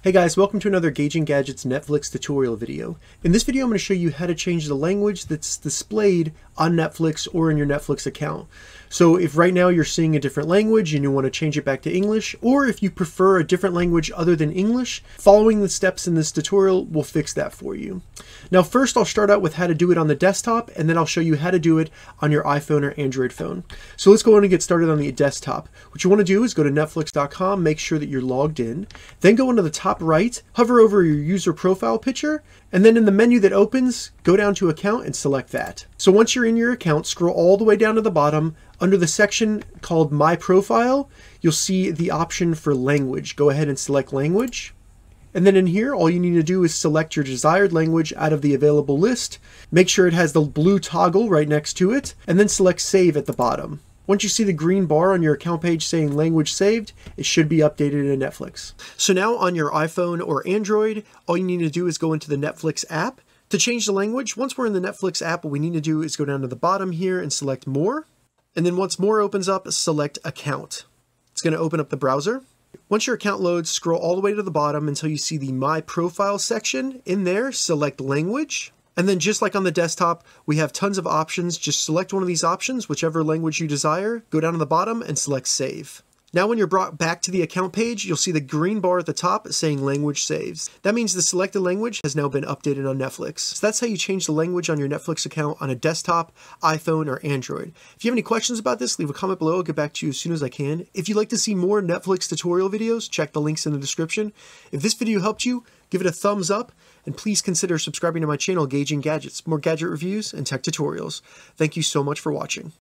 Hey guys, welcome to another Gauging Gadgets Netflix tutorial video. In this video I'm going to show you how to change the language that's displayed on Netflix or in your Netflix account. So if right now you're seeing a different language and you want to change it back to English, or if you prefer a different language other than English, following the steps in this tutorial will fix that for you. Now first I'll start out with how to do it on the desktop, and then I'll show you how to do it on your iPhone or Android phone. So let's go on and get started on the desktop. What you want to do is go to netflix.com, make sure that you're logged in, then go into the top right, hover over your user profile picture, and then in the menu that opens, go down to account and select that. So once you're in your account, scroll all the way down to the bottom. Under the section called My Profile, you'll see the option for language. Go ahead and select language. And then in here, all you need to do is select your desired language out of the available list. Make sure it has the blue toggle right next to it, and then select Save at the bottom. Once you see the green bar on your account page saying language saved, it should be updated in Netflix. So now on your iPhone or Android, all you need to do is go into the Netflix app. To change the language, once we're in the Netflix app, what we need to do is go down to the bottom here and select More. And then once More opens up, select Account. It's going to open up the browser. Once your account loads, scroll all the way to the bottom until you see the My Profile section. In there, select Language. And then just like on the desktop, we have tons of options. Just select one of these options, whichever language you desire, go down to the bottom and select Save. Now when you're brought back to the account page, you'll see the green bar at the top saying Language Saves. That means the selected language has now been updated on Netflix. So that's how you change the language on your Netflix account on a desktop, iPhone, or Android. If you have any questions about this, leave a comment below. I'll get back to you as soon as I can. If you'd like to see more Netflix tutorial videos, check the links in the description. If this video helped you, give it a thumbs up, and please consider subscribing to my channel, Gauging Gadgets, more gadget reviews and tech tutorials. Thank you so much for watching.